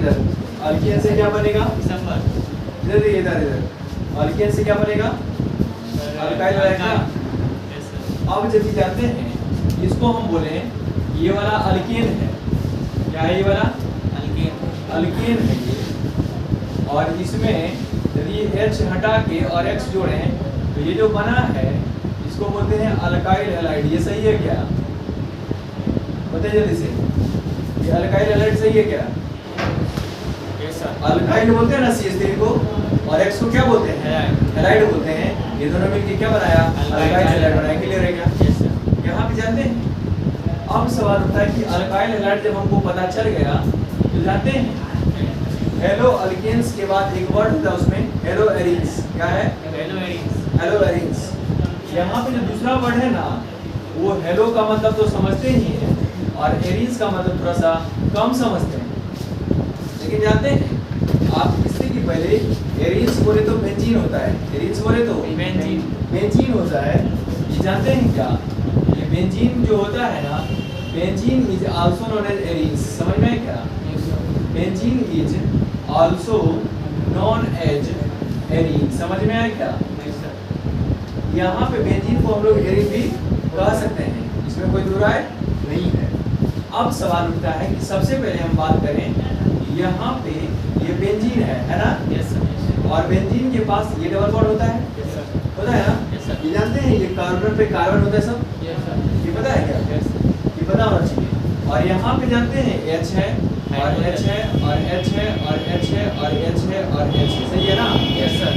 इधर, अल्केन से क्या बनेगा? इधर देखिए, इधर अल्केन से क्या बनेगा? अल्काइल रहेगा। अब जब ये जानते हैं इसको हम बोले ये वाला अल्केन है, क्या है ये वाला? अल्केन है ये। और इसमें यदि H हटा के और X जोड़ें तो ये जो बना है इसको बोलते हैं अल्काइल हैलाइड। ये सही है क्या? बताइए जल्दी से, ये अल्काइल हैलाइड सही है क्या? अल्काइल बोलते हैं ना CH3 को, और X को क्या बोलते हैं? हैलाइड बोलते हैं। ये दोनों मिलकर क्या बनाया? अल्काइल हैलाइड बनाया। क्लियर है क्या? यहाँ पे जानते हैं। अब सवाल उठता है कि अल्काइल हैलाइड जब हमको पता चल गया तो जानते हैं हेलो अल्केन्स के बाद एक वर्ड होता है उसमें हेलो एरीन्स। क्या है? Hello arenes. यहाँ पे जो दूसरा वर्ड है ना वो हेलो का मतलब तो समझते ही हैं और एरीन्स का मतलब थोड़ा सा कम समझते हैं, लेकिन जानते हैं आप इससे कि पहले एरीन्स बोले तो बेंजीन होता है, एरीन्स बोले तो बेंजीन होता है। ये जानते हैं क्या? ये बेंजीन जो होता है ना, benzene is also known as arenes. समझ में है क्या? Benzene is also known as arene. समझ में आया क्या? यहाँ पे बेंजीन को हम लोग एरीन भी कह सकते हैं, इसमें कोई दो राय नहीं है। अब सवाल उठता है कि सबसे पहले हम बात करें यहाँ पे ये बेंजीन है ना? और बेंजीन के पास ये डबल बॉन्ड होता है, पता है ना? ये जानते हैं ये कार्बन पे कार्बन होता है सब, ये पता है क्या? ये पता होना चाहिए। और यहाँ पे जानते हैं H है और H है और H है और H है और H है और H है, सही है ना? Yes sir.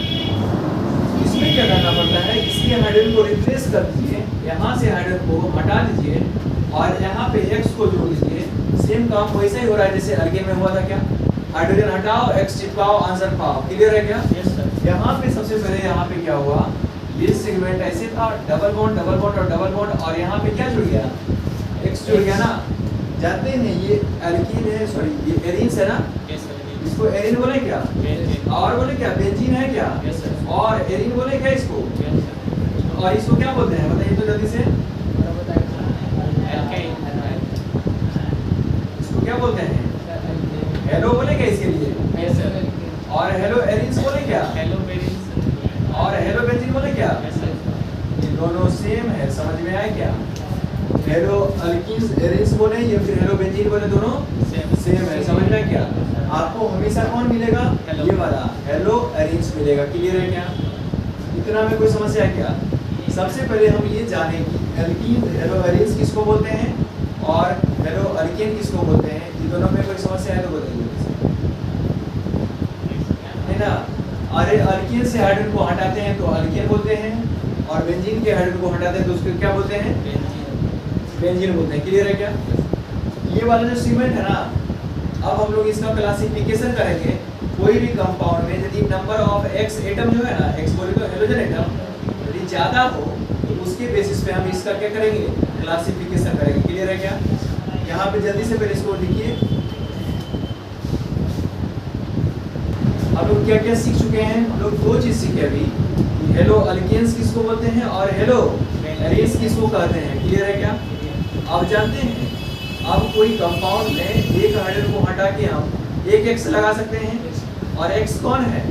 इसमें क्या करना पड़ता है? इसके हाइड्रोजन को रिप्लेस कर दीजिए, यहाँ से हाइड्रोजन को हटा दीजिए और यहाँ पे X को जोड़ दीजिए। सेम काम वैसा ही हो रहा है जैसे अल्केन में हुआ था। क्या? हाइड्रोजन हटाओ, X चिपकाओ, आंसर पाओ। क्लियर है क्या? Yes sir. यहाँ पे सबसे पहले यहाँ पे क्या हुआ, ये सेगमेंट ऐसे था, डबल बॉन्ड और डबल बॉन्ड, और यहाँ पे क्या जुड़ गया? X जुड़ गया ना? जानते हैं ये एल्कीन है, सॉरी ये एरीन्स है ना? इसको एरीन बोले क्या? और बोले क्या? बेंजीन है क्या? और एरीन बोले क्या इसको? और इसको क्या बोलते हैं बताइए तो जल्दी से। इसको क्या बोलते हैं? हेलो बोले क्या इसके लिए? और हेलो एरीन्स बोले क्या? और हेलो बेंजीन बोले क्या? ये दोनों सेम है। समझ में आया क्या? हेलो अल्कीन्स एरीन्स बोले या फिर हेलो बेंजीन बोले, दोनों सेम है। समझ में आया क्या? आपको हमेशा कौन मिलेगा? ये वाला हेलो एरीन्स मिलेगा। क्लियर है क्या? इतना में कोई समस्या है क्या? सबसे पहले हम ये जाने कि एल्कीन हेलो एरीन्स किसको बोलते हैं और हेलो अल्केन किसको बोलते हैं। ये दोनों में कोई समस्या है तो बताइए, है ना? अरे अल्केन से हाइड्रोजन को हटाते हैं तो अल्केन बोलते हैं, और बेंजीन के हाइड्रोजन को हटाते हैं तो उसको क्या बोलते हैं? बेंजीन बोलते हैं। क्लियर है क्या? ये वाला जो सीमेंट है ना, अब हम लोग इसका क्लासिफिकेशन करेंगे। कोई भी कंपाउंड में यदि नंबर ऑफ X एटम जो है ना, X बोले तो हेलोजन एटम, यदि ज़्यादा हो तो उसके बेसिस पे हम इसका क्या करेंगे? क्लासिफिकेशन करेंगे। क्लियर है क्या? यहाँ पे जल्दी से पहले इसको लिखिए। हम लोग क्या क्या सीख चुके हैं? हम लोग दो चीज़ सीखे अभी, हेलो अल्केन्स किसको बोलते हैं और हेलो एरीन्स किसको कहते हैं। क्लियर है क्या? अब जानते हैं अब कोई कंपाउंड में एक हाइड्रोजन को हटा के हम एक X लगा सकते हैं, और X कौन है?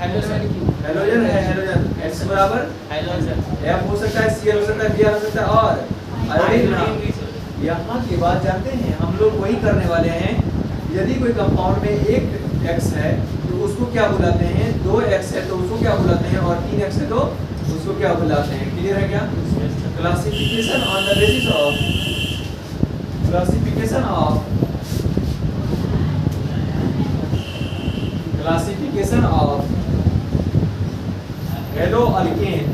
हेलोजन है। हेलोजन X बराबर F हो सकता है, Cl हो सकता है, Br हो सकता है, और आयोडीन। यहाँ के बाद जानते हैं हम लोग वही करने वाले हैं। यदि कोई कंपाउंड में एक X है तो उसको क्या बुलाते हैं? 2X है तो उसको क्या बुलाते हैं? और 3X है तो उसको क्या बुलाते हैं? क्लियर है क्या? Classification on the basis of classification of hello alkane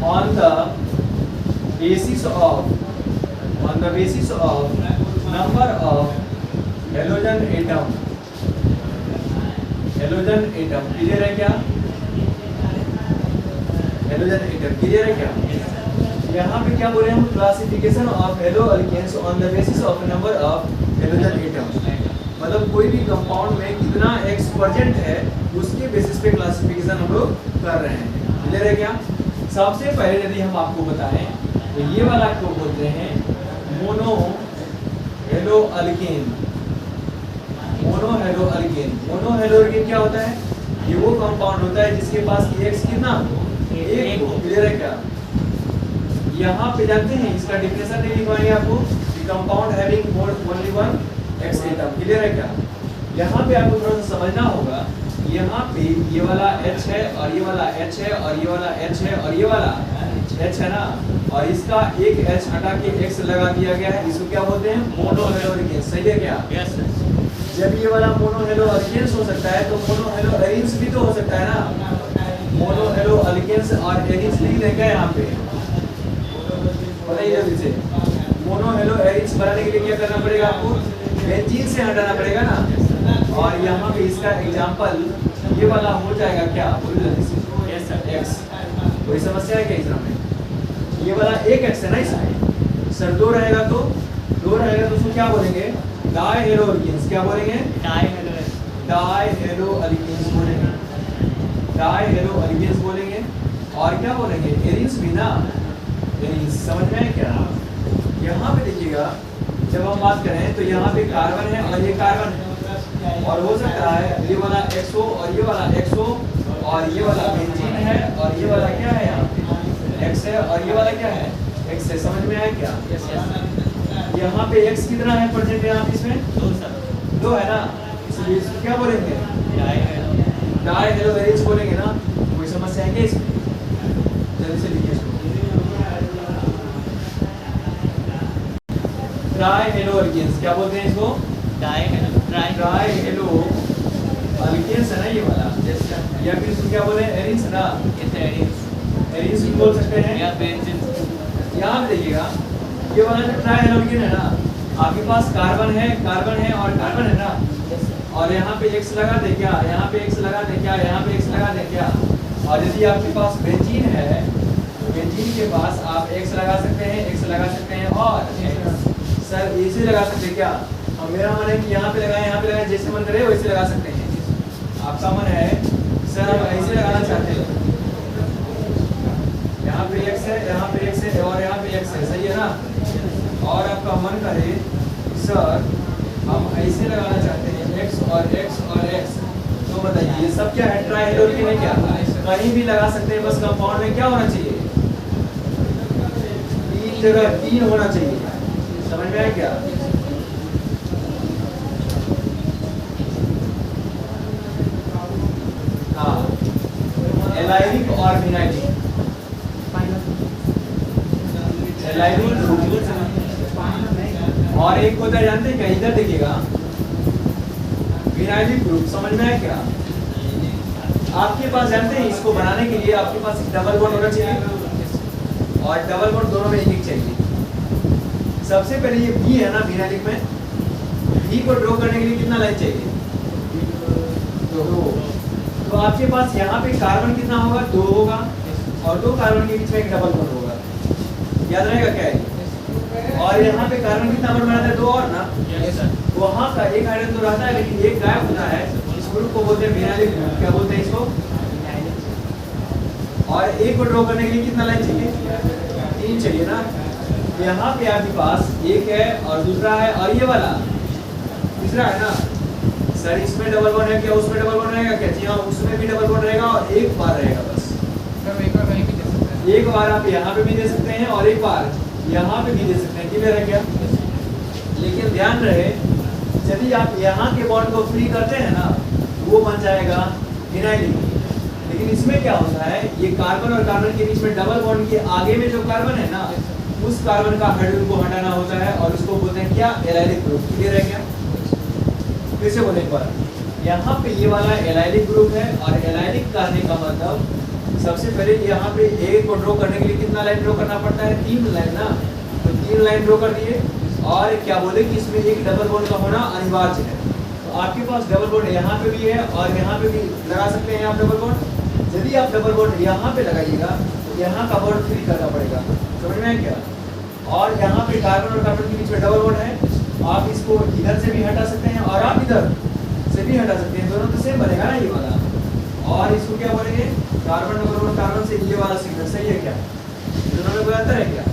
on the basis of number of halogen atom। Clear है क्या? हेलोजन एटम क्लियर है क्या? यहाँ पे क्या बोले हम? Classification of hello alkanes on the basis of number of halogen atoms. मतलब कोई भी कंपाउंड में कितना X प्रेजेंट है उसके बेसिस पे क्लासिफिकेशन हम लोग कर रहे हैं। क्लियर है क्या? सबसे पहले यदि हम आपको बताएं तो ये वाला को बोलते हैं मोनो अल्केन। मोनो अल्केन क्या होता है? ये वो कंपाउंड होता है जिसके पास X कितना एक हो। क्लियर है क्या? यहाँ पे जानते हैं इसका डिफिनेशन नहीं लिखवाएंगे आपको, compound having only one X atom. Clear है क्या? यहाँ पे आपको थोड़ा सा समझना होगा, यहाँ पे ये वाला H है और ये वाला H है और ये वाला H है और ये वाला H है ना, और इसका एक H हटा के X लगा दिया गया है, इसको क्या बोलते हैं? Mono halo alkanes. सही है क्या? Yes sir. जब ये वाला मोनो हेलो अल्केन्स हो सकता है तो मोनो हेलो एरिन्स भी तो हो सकता है ना। मोनो हेलो अल्केन्स और एरिन्स लिख देंगे यहाँ पे, बताइए जल्दी से। मोनो हेलो एरिन्स बनाने के लिए क्या करना पड़ेगा आपको? बेंजीन से हटाना पड़ेगा ना, और यहाँ पे इसका एग्जांपल ये वाला हो जाएगा क्या? बोलो जल्दी से। Yes sir. X। कोई समस्या है क्या एग्जाम में? ये वाला एक X है ना इसमें, सर दो रहेगा तो उसको क्या बोलेंगे? Di halo alkanes. क्या बोलेंगे? डाई हेलो अल्केन्स बोलेंगे। डाई हेलो अल्केन्स बोलेंगे। और क्या बोलेंगे? एरिन्स भी ना, एरिन्स। समझ में आया क्या? यहाँ पे देखिएगा, जब हम बात करें तो यहाँ पे कार्बन है और ये कार्बन है, और हो सकता है ये वाला XO और ये वाला XO, और ये वाला बेंजीन है और ये वाला क्या है? यहाँ पे X है और ये वाला क्या है? X है। समझ में आया क्या? Yes yes. यहाँ पे X कितना है परसेंट यहाँ पे? इसमें 2 सर। 2 है ना, इसलिए इसको क्या बोलेंगे? डाई हेलो एरिन्स बोलेंगे ना। कोई समस्या है क्या इसमें? जल्दी से लिखिए इसको। ट्राई हेलो अल्केन्स क्या बोलते हैं इसको? ट्राई हेलो अल्केन्स है ना ये वाला, या फिर इसको क्या बोले? एरिन्स ना। एरिन्स भी बोल सकते हैं या बेंजीन। यहाँ पे देखिएगा, ये वाला जो ट्राई हेलो अल्केन है ना, आपके पास कार्बन है और कार्बन है ना, और यहाँ पे X लगा दे क्या? यहाँ पे X लगा दे क्या? यहाँ पे X लगा दे क्या? और यदि आपके पास बेंजीन है तो बेंजीन के पास आप X लगा सकते हैं और सर इसे लगा सकते हैं क्या? अब मेरा मन है कि यहाँ पे लगाएं, जैसे मन करे वैसे लगा सकते हैं। आपका मन है सर हम ऐसे लगाना चाहते हैं, यहाँ पे X है और यहाँ पे X है। सही है ना? और आपका मन करे सर हम ऐसे लगाना चाहते हैं, X और X। तो बताइए ये सब क्या है? ट्राई हेलो अल्केन है क्या? कहीं भी लगा सकते हैं, बस कंपाउंड में क्या होना चाहिए? 3 जगह 3 होना चाहिए। समझ में आया क्या? हाँ, एलाइलिक और विनाइलिक। और एक होता है जानते हैं क्या? इधर देखिएगा, विनाइलिक ग्रुप। समझ में आया क्या? आपके पास जानते हैं इसको बनाने के लिए आपके पास डबल बॉन्ड होना चाहिए, और डबल बॉन्ड दोनों में एक चाहिए। सबसे पहले ये V है ना विनाइलिक में, V को ड्रॉ करने के लिए कितना लाइन चाहिए? 2। तो आपके पास यहाँ पे कार्बन कितना होगा? 2 होगा, और 2 कार्बन के बीच में एक डबल बॉन्ड होगा। याद रहेगा क्या है? और यहाँ पे कार्बन कितना बॉन्ड बनाता है? 2 और ना। वहाँ का एक हाइड्रोजन तो रहता है लेकिन एक गायब होता है। इस ग्रुप को बोलते हैं विनाइलिक ग्रुप। क्या बोलते हैं इसको? और एक को ड्रॉ करने के लिए कितना लाइन चाहिए? 3 चाहिए ना। यहाँ पे आपके पास एक है और दूसरा है, और ये वाला तीसरा है ना। सर इसमें डबल बॉन्ड है क्या? उसमें डबल बॉन्ड रहेगा क्या? जी हाँ, उसमें भी डबल बॉन्ड रहेगा और एक बार रहेगा बस। एक बार आप यहाँ पे भी दे सकते हैं और एक बार यहाँ पे भी दे सकते हैं। क्लियर है क्या? लेकिन ध्यान रहे, यदि आप यहाँ के बॉन्ड को फ्री करते हैं ना, वो बन जाएगा विनाइलिक। लेकिन इसमें क्या होता है, ये कार्बन और कार्बन के बीच में डबल बॉन्ड के आगे में जो कार्बन है ना, उस कार्बन का हाइड्रोजन को हटाना होता है, और उसको बोलते हैं क्या? Allylic group. क्लियर है क्या? फिर से बोले एक बार, यहाँ पे ये वाला एलाइलिक ग्रुप है, और एलाइलिक करने का मतलब सबसे पहले यहाँ पे एक को ड्रॉ करने के लिए कितना लाइन ड्रॉ करना पड़ता है? 3 लाइन ना। तो 3 लाइन ड्रॉ कर दिए, और क्या बोले कि इसमें एक डबल बॉन्ड का होना अनिवार्य है। तो आपके पास डबल बॉन्ड यहाँ पे भी है और यहाँ पे भी लगा सकते हैं आप डबल बॉन्ड। यदि आप डबल बॉन्ड यहाँ पे लगाइएगा तो यहाँ का बॉन्ड फ्री करना पड़ेगा। समझ में आया क्या? और यहाँ पे कार्बन और कार्बन के बीच में डबल बॉन्ड है, आप इसको इधर से भी हटा सकते हैं और आप इधर से भी हटा सकते हैं। दोनों तो सेम बनेगा ना ये वाला। और इसको क्या बोलेंगे? कार्बन डबल बॉन्ड कार्बन से ये वाला सिग्नल। सही है क्या? दोनों में कोई अंतर है क्या?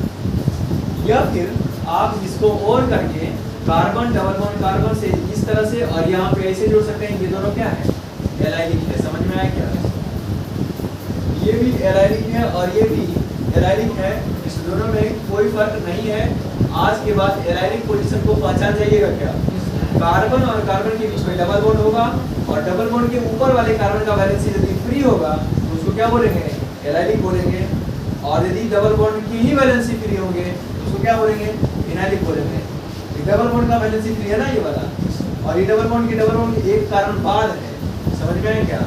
या फिर आप इसको और करके कार्बन डबल बॉन्ड कार्बन से इस तरह से, और यहाँ पे ऐसे जोड़ सकते हैं। ये दोनों क्या है? एलाइलिक है। समझ में आया क्या? ये भी एलाइलिक है और ये भी एलाइलिक है। इस दोनों में कोई फर्क नहीं है। आज के बाद एलाइलिक पोजीशन को पहचान जाइएगा क्या? कार्बन और कार्बन के बीच में डबल बॉन्ड होगा, और डबल बॉन्ड के ऊपर वाले कार्बन का वैलेंसी यदि फ्री होगा तो उसको क्या बोलेंगे? एलाइलिक बोलेंगे। और यदि डबल बॉन्ड की ही वैलेंसी फ्री होंगे तो उसको क्या बोलेंगे? फिनाइलिक बोलेंगे। डबल बॉन्ड का वैलेंसी फ्री है ना ये वाला, और ये डबल बॉन्ड एक कार्बन बाद है। समझ में आया क्या?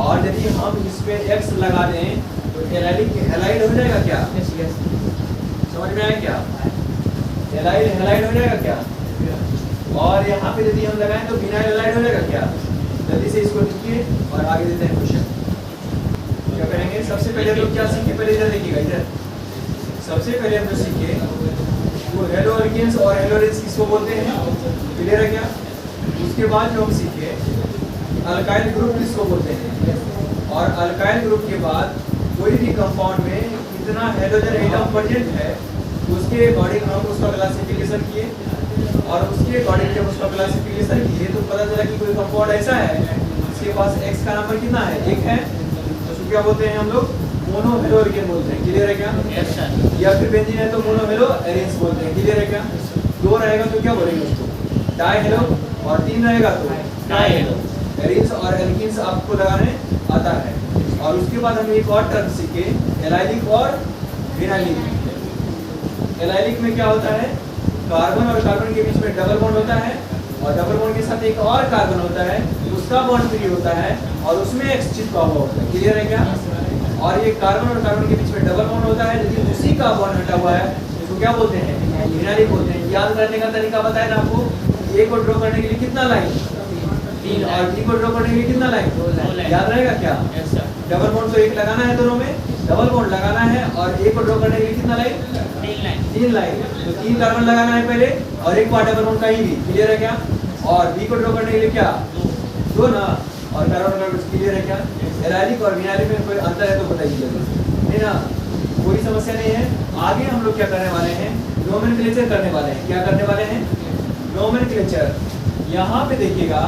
और यदि हम इस पे X लगा दें तो एलाइलिक हैलाइड हो जाएगा क्या? समझ में आया क्या? एलाइड हैलाइड हो जाएगा क्या? और यहाँ पे यदि हम लगाएं तो विनाइल हैलाइड हो जाएगा क्या? जल्दी से इसको लिखिए और आगे देते हैं क्वेश्चन। क्या करेंगे? सबसे पहले तो क्या सीखे? पहले इधर देखिएगा, इधर सबसे पहले हम जो सीखे वो हेलो अल्केन्स और हेलोरेन्स किसको बोलते हैं? क्लियर है क्या? उसके बाद जो हम सीखे अल्काइल ग्रुप किसको बोलते हैं, और अल्काइल ग्रुप के बाद कोई भी कंपाउंड में कितना हेलोजन एटम प्रेजेंट है उसके अकॉर्डिंग हम उसका क्लासिफिकेशन किए, और उसके अकॉर्डिंग जब उसका क्लासिफिकेशन किए तो पता चला कि कोई कंपाउंड ऐसा है जिसके पास X का नंबर कितना है? 1 है, तो उसको क्या बोलते हैं हम लोग? मोनो हेलो अल्केन बोलते हैं। क्लियर है क्या? Yes sir. या फिर बेंजीन है तो मोनो हेलो एरेंस बोलते हैं। क्लियर है क्या? 2 रहेगा तो क्या बोलेंगे उसको? डाई हेलो, और 3 रहेगा तो डाई हेलो। एरेंस और एल्कीन्स आपको लगाने आता है। और उसके बाद हम एक और टर्म सीखे एलाइलिक और विनाइलिक। एलाइलिक में क्या होता है? कार्बन और कार्बन के बीच में डबल बॉन्ड होता है, और डबल बॉन्ड के साथ एक और कार्बन होता है, उसका बॉन्ड फ्री होता है और उसमें X चिपका हुआ होता है। क्लियर है क्या? और ये कार्बन और कार्बन के बीच में डबल बॉन्ड होता है, लेकिन उसी का बॉन्ड हटा हुआ है, इसको क्या बोलते हैं? विनाइलिक बोलते हैं। याद करने का तरीका बताया ना आपको। A को ड्रॉ करने के लिए कितना लाइन? 3, और B को ड्रॉ करने के लिए कितना लाइन? 2 लाइन। याद रहेगा क्या? Yes sir. डबल बॉन्ड तो एक लगाना है, दोनों में डबल बॉन्ड लगाना है, और A को ड्रॉ करने के लिए कितना लाइन? 3 लाइन। 3 लाइन। तो 3 कार्बन लगाना है पहले, और एक बार डबल बॉन्ड कहीं भी। क्लियर है क्या? और B को ड्रॉ करने के लिए क्या? 2 ना, और कार्बन कार्बन। क्लियर है क्या? एलाइलिक और विनाइलिक में कोई अंतर है तो बताइए जल्दी, है ना? कोई समस्या नहीं है। आगे हम लोग क्या करने वाले हैं? नोमेनक्लेचर करने वाले हैं। क्या करने वाले हैं? नोमेनक्लेचर। यहाँ पे देखिएगा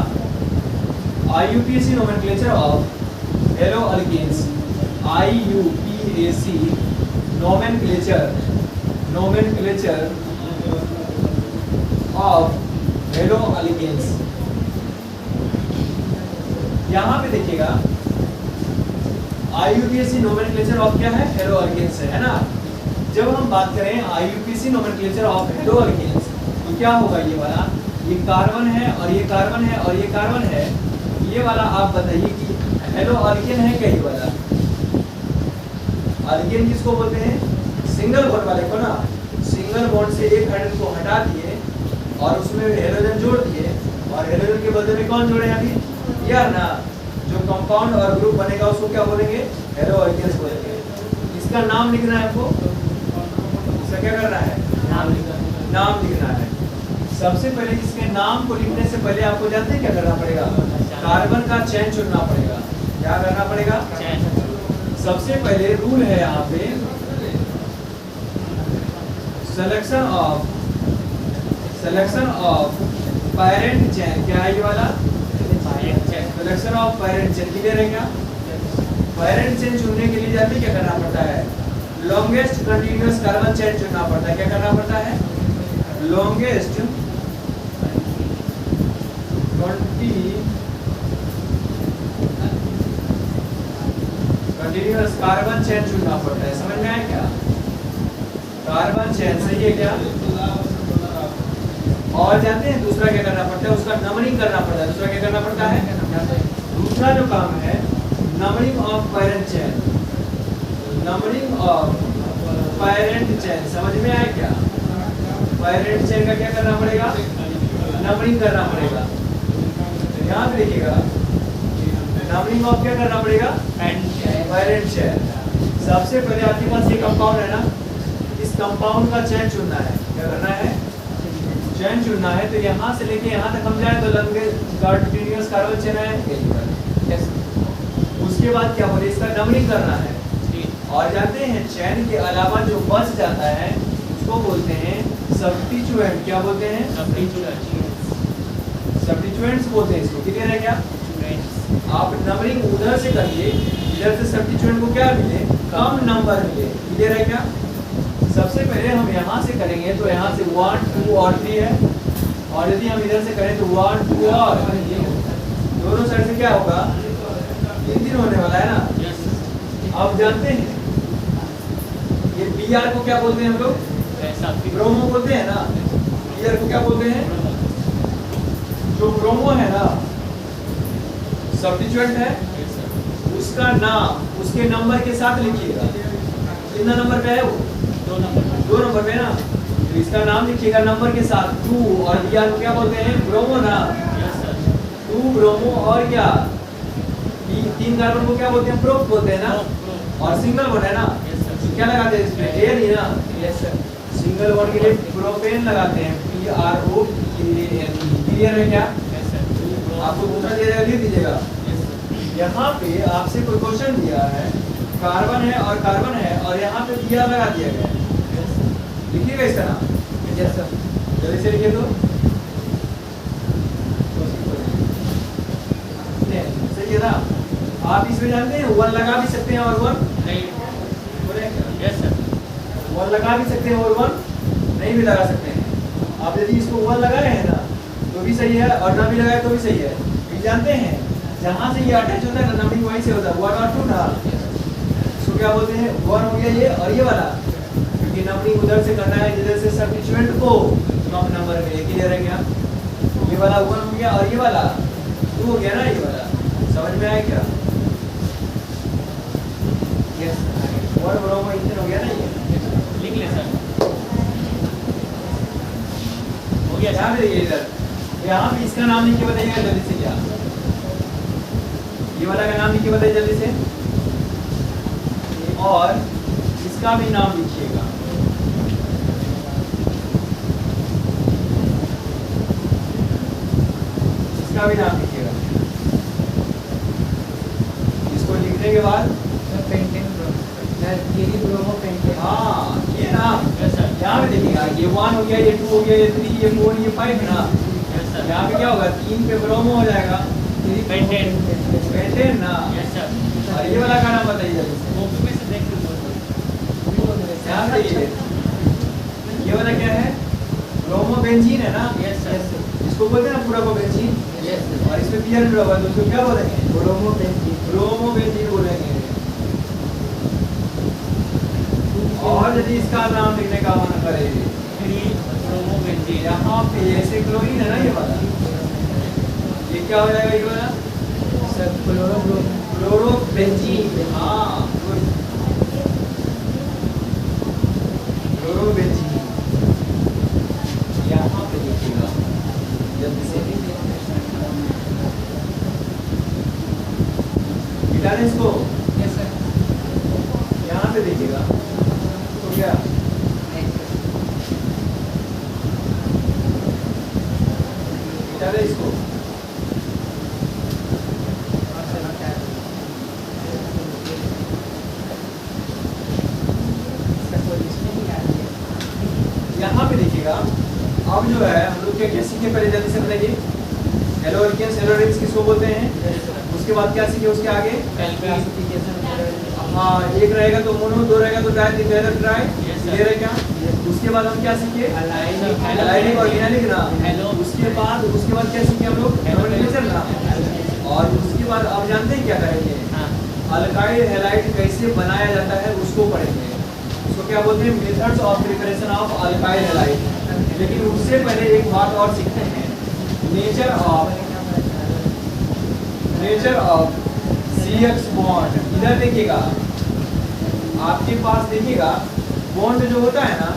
IUPAC nomenclature of hello alkanes. IUPAC nomenclature of hello alkanes. यहाँ पे देखिएगा IUPAC नोमेनक्लेचर ऑफ क्या है? हेलो अल्केन्स है ना? जब हम बात करें IUPAC nomenclature of hello alkanes तो क्या होगा? ये वाला, ये कार्बन है और ये कार्बन है और ये कार्बन है। ये वाला आप बताइए कि हेलो अल्केन है क्या? ये वाला अल्केन किसको बोलते हैं? सिंगल बॉन्ड वाले को ना। सिंगल बॉन्ड से एक हाइड्रोजन को हटा दिए और उसमें हेलोजन जोड़ दिए, और हेलोजन के बदले में कौन जोड़े? अभी यार ना, जो कंपाउंड और ग्रुप बनेगा उसको क्या बोलेंगे? हेलो अल्केन्स बोलेंगे। इसका नाम लिखना है आपको। इसका क्या करना है? नाम लिखना है। सबसे पहले इसके नाम को लिखने से पहले आपको जानते हैं क्या करना पड़ेगा? कार्बन का चेन चुनना पड़ेगा। क्या करना पड़ेगा? सबसे पहले रूल है यहाँ पे सिलेक्शन ऑफ पैरेंट चेन। क्या है ये वाला? Selection of parent chain. Clear है क्या? पैरेंट चेन चुनने के लिए जानते क्या करना पड़ता है? लॉन्गेस्ट कंटिन्यूअस कार्बन चेन चुनना पड़ता है। क्या करना पड़ता है? लॉन्गेस्ट कंटिन्यूअस कार्बन चेन चुनना पड़ता है। समझ में आया क्या? कार्बन चेन सही है क्या? और जानते हैं दूसरा क्या करना पड़ता है? उसका नंबरिंग करना पड़ता है। दूसरा क्या करना पड़ता है? दूसरा जो काम है numbering of parent chain. Numbering of parent chain. समझ में आया क्या? पैरेंट चेन का क्या करना पड़ेगा? नंबरिंग करना पड़ेगा। यहाँ पे देखिएगा नंबरिंग ऑफ क्या करना पड़ेगा? Parent chain. सबसे पहले आपके पास ये कंपाउंड है ना, इस कंपाउंड का चेन चुनना है। क्या करना है? चेन चुनना है। तो यहाँ से लेके यहाँ तक हम जाए तो कंटिन्यूअस कार्बन चेन है। उसके बाद क्या बोले? इसका नंबरिंग करना है। और जानते हैं चेन के अलावा जो बच जाता है उसको बोलते हैं सब्स्टिट्यूएंट क्या बोलते हैं? सब्स्टिट्यूएंट्स बोलते हैं इसको। क्लियर है क्या? आप नंबरिंग उधर से करिए, इधर से सब्स्टिट्यूएंट को क्या मिले? कम नंबर मिले। क्लियर है क्या? सबसे पहले हम यहाँ से करेंगे तो यहाँ से 1 2 और 3 है, और यदि हम इधर से करें तो 1 2 और दोनों साइड से क्या होगा? 3 होने वाला है ना। आप जानते हैं ये Br को क्या बोलते हैं हम लोग? ब्रोमो बोलते हैं ना। Br को क्या बोलते हैं? जो ब्रोमो है ना, सब्स्टिट्यूएंट है, उसका नाम उसके नंबर के साथ लिखिएगा। कितना नंबर पे है वो? 2 नंबर पे ना। तो इसका नाम लिखिएगा नंबर के साथ 2, और Br को क्या बोलते हैं? ब्रोमो ना। 2 ब्रोमो और क्या 3 कार्बन को क्या बोलते हैं? प्रोप बोलते हैं ना। और सिंगल बॉन्ड है ना, तो क्या लगाते हैं इसमें? एयर ही ना। सिंगल बॉन्ड के लिए प्रोपेन लगाते हैं, PROPANE। क्लियर है क्या? आपको दूसरा दे देगा, लिख दीजिएगा। यहाँ पे आपसे कोई क्वेश्चन दिया है, कार्बन है और कार्बन है, और यहाँ पे Br लगा दिया गया है। लिखिएगा इसका नाम। जल्दी से लिखिए तो। सही है ना? आप इसमें जानते हैं 1 लगा भी सकते हैं और 1 1 लगा भी सकते हैं और 1 नहीं भी लगा सकते हैं। आप यदि इसको 1 लगा रहे हैं ना तो भी सही है, और ना भी लगाए तो भी सही है। ये जानते हैं जहाँ से ये अटैच होता है ना, नंबरिंग वहीं से होता है। 1 और 2 ना, इसको क्या बोलते हैं? 1 हो गया ये, और ये वाला, क्योंकि नंबरिंग उधर से करना है जिधर से सब्स्टिट्यूएंट को कम नंबर मिले। क्लियर है क्या? ये वाला 1 हो गया, और ये वाला 2 हो गया ना। ये वाला समझ में आया क्या? यस, 1 ब्रोमो इथेन हो गया ना। ये लिख ले सर। हो गया। ध्यान दीजिए इधर, यहाँ पे इसका नाम लिख के बताइएगा जल्दी से। क्या ये वाला का नाम लिख के बताइए जल्दी से, और इसका भी नाम लिखिएगा। इसका भी नाम लिखिएगा। इसको लिखने के बाद हाँ, ये नाम यहाँ पे देखिएगा। ये 1 हो गया, ये 2 हो गया, ये 3, ये 4, ये 5 ना। यहाँ पे क्या होगा? 3 पे ब्रोमो हो जाएगा, पेंटेन ना। और ये वाला का नाम बताइए जल्दी से। ध्यान दीजिए, ये वाला क्या है? ब्रोमोबेंजीन है ना। इसको बोलते हैं ना पूरा को बेंजीन। और इसमें Br जुड़ा हुआ है तो उसको क्या बोलेंगे? ब्रोमोबेंजीन बोलेंगे। और यदि इसका नाम लिखने का मन करे, यहाँ पे ऐसे क्लोरीन है ना, ये वाला, ये क्या हो जाएगा? ये वाला क्लोरोबेंजीन। हाँ, क्लोरोबेंजीन। यहाँ पे देखिएगा जल्दी से, मिटा दें इसको। यहाँ पे देखिएगा तो क्या मिटा दें इसको। यहाँ पे देखिएगा, अब जो है हम लोग क्या सीखे? पहले जल्दी से बताइए। हेलो एल्केन्स, हेलो एल्केन्स किसको बोलते हैं? उसके बाद क्या सीखे? उसके आगे हाँ, एक रहेगा तो मोनो, 2 रहेगा तो डाई, 3 रहेगा तो ट्राई। क्लियर है क्या? उसके बाद हम क्या सीखे? एलाइनिक और इनैलिक ना। उसके बाद क्या सीखे हम लोग? नोमेनक्लेचर ना। और उसके बाद अब जानते हैं क्या करेंगे? अल्काइल हैलाइड कैसे बनाया जाता है उसको पढ़ेंगे। उसको क्या बोलते हैं? Methods of preparation of alkyl halide. लेकिन उससे पहले एक बात और सीखते हैं, नेचर ऑफ CH बॉन्ड। इधर देखिएगा, आपके पास देखिएगा बॉन्ड जो होता है ना,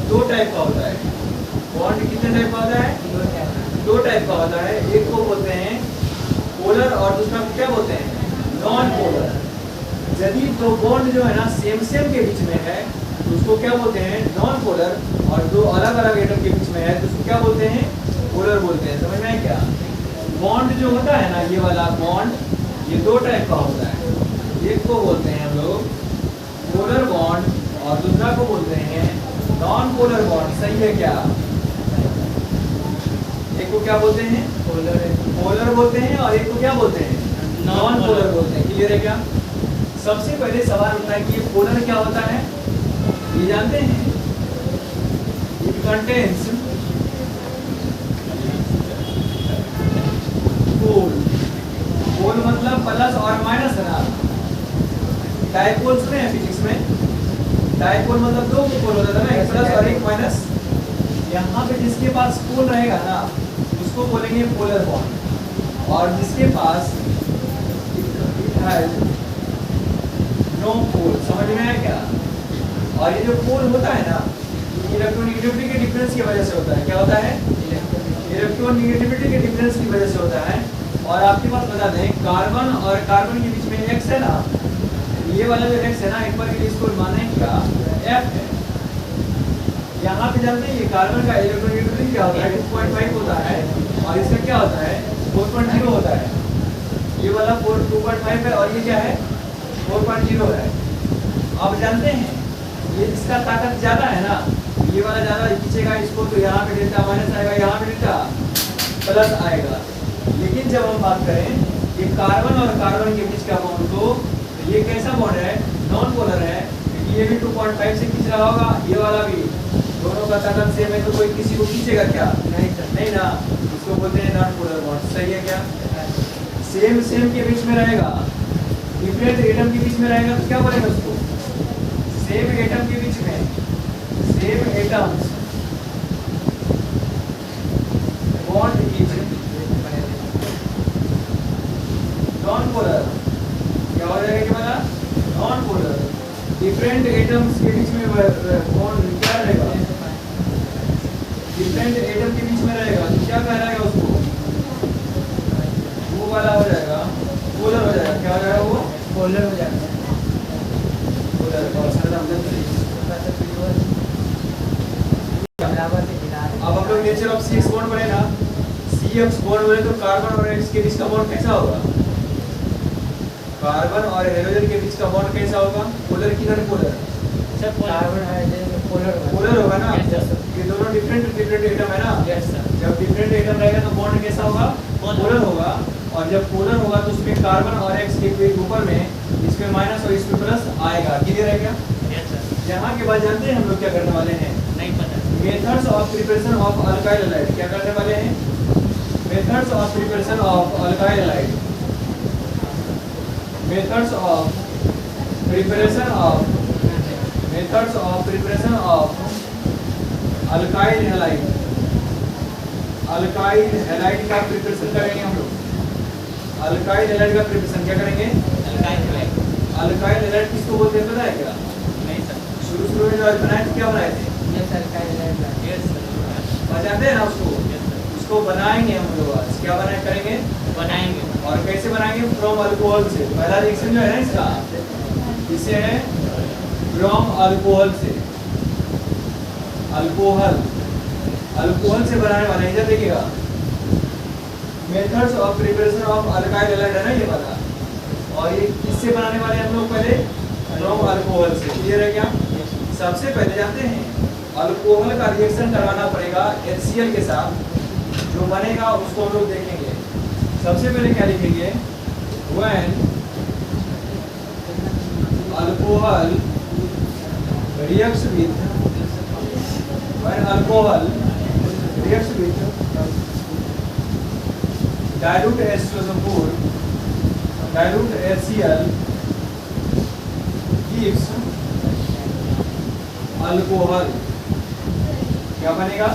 2 टाइप का होता है। बॉन्ड कितने टाइप का होता है? 2 टाइप का होता है। एक को बोलते हैं पोलर, और दूसरा को क्या बोलते हैं? Non polar. यदि 2 बॉन्ड जो है ना सेम के बीच में है तो उसको क्या बोलते हैं? Non polar. और 2 अलग अलग एटम के बीच में है तो उसको क्या बोलते हैं? पोलर बोलते हैं। समझ में आया क्या? बॉन्ड जो होता है ना, ये वाला बॉन्ड, ये 2 टाइप का होता है। एक को बोलते हैं हम लोग पोलर बॉन्ड, और दूसरा को बोलते हैं नॉन पोलर बॉन्ड, सही है क्या? एक को क्या बोलते हैं? पोलर बोलते हैं, और एक को क्या बोलते हैं? नॉन पोलर बोलते हैं। क्लियर है क्या? सबसे पहले सवाल उठता है कि ये पोलर क्या होता है? ये जानते हैं? इट कंटेन्स पोल। पोल मतलब प्लस और माइनस है ना। डायपोल सुने हैं फिजिक्स में? डायपोल मतलब दो पोल होता है ना, एक प्लस और एक माइनस। यहाँ पे जिसके पास पोल रहेगा ना उसको बोलेंगे पोलर बॉन्ड, और जिसके पास नो पोल। समझ में आया क्या? और ये जो पोल होता है ना, इलेक्ट्रोनेगेटिविटी के डिफरेंस की वजह से होता है। क्या होता है? इलेक्ट्रोनेगेटिविटी के डिफरेंस की वजह से होता है। और आपके पास बता दें, कार्बन और कार्बन के बीच में एक्स है ना, ये वाला जो एक्स है ना, एक बार इसको माने क्या एफ है। यहाँ पे जानते हैं ये कार्बन का इलेक्ट्रोनेगेटिविटी क्या होता है? 2.5 होता है, और इसका क्या होता है? 4.0 होता है। ये वाला 2.5 है और ये क्या है? 4.0 है। अब जानते हैं ये इसका ताकत ज्यादा है ना, ये वाला ज्यादा खींचेगा इसको, तो यहाँ पे डेल्टा माइनस आएगा, यहाँ पे डेल्टा प्लस आएगा। लेकिन जब हम बात करें कि कार्बन और कार्बन के बीच का बॉन्ड, तो ये कैसा बॉन्ड है? नॉन पोलर है, क्योंकि ये भी 2.5 से खींच रहा होगा, ये वाला भी। दोनों का ताकत सेम है, तो कोई किसी को खींचेगा क्या? नहीं ना, इसको बोलते हैं नॉन पोलर बॉन्ड। सही है क्या? सेम सेम के बीच में रहेगा, डिफरेंट एटम के बीच में रहेगा तो क्या बोलेंगे उसको? सेम एटम के बीच में, same atoms bond is non polar. क्या हो जाएगा कि बोला? Non polar. डिफरेंट एटम्स के बीच में बॉन्ड क्या रहेगा? डिफरेंट एटम के बीच में रहेगा तो क्या कहलाएगा उसको? वो वाला हो जाएगा पोलर हो जाएगा। क्या हो जाएगा? वो पोलर हो जाएगा। अब हम लोग नेचर ऑफ CX बॉन्ड पढ़े ना, CX बॉन्ड बोले तो कार्बन और X के बीच का बॉन्ड कैसा होगा? कार्बन और हाइड्रोजन के बीच का बॉन्ड कैसा होगा? पोलर की non polar? Carbon hydrogen polar polar होगा ना। Yes, sir. ये दोनों डिफरेंट डिफरेंट एटम है ना। Yes sir. जब डिफरेंट एटम रहेगा तो बॉन्ड कैसा होगा? पोलर होगा। और जब पोलर होगा तो उसमें कार्बन और X के ऊपर में इसमें माइनस और इसमें प्लस आएगा। क्लियर है क्या? Yes sir. यहाँ के बाद जानते हैं हम लोग क्या करने वाले हैं? नहीं पता। Methods of preparation of alkyl halide. क्या करने वाले हैं? Methods of preparation of alkyl halide. Methods of preparation of methods of preparation of alkyl halide. Alkyl halide का प्रिपरेशन करेंगे हम लोग। अल्काइल हैलाइड का प्रिपरेशन क्या करेंगे? अल्काइल हैलाइड किसको बोलते हैं पता है क्या? नहीं सर। शुरू में जो बनाए थे क्या बनाए थे? Yes sir. Yes sir. बजाते हैं ना उसको बनाएंगे हम लोग आज। क्या बनाए करेंगे? बनाएंगे। और कैसे बनाएंगे? फ्रॉम अल्कोहल से। पहला रिएक्शन जो है ना इसका, इसे है फ्रॉम अल्कोहल से। अल्कोहल से बनाने वाले हैं। इधर देखिएगा, methods of preparation of alkyl halide है ना ये वाला, और ये किससे बनाने वाले हैं हम लोग? पहले फ्रॉम अल्कोहल से। क्लियर है क्या? सबसे पहले जानते हैं अल्कोहल का रिएक्शन करवाना पड़ेगा HCl के साथ। जो बनेगा उसको हम लोग देखेंगे। सबसे पहले क्या लिखेंगे? When alcohol reacts with dilute H2SO4, dilute HCl gives alcohol। क्या बनेगा?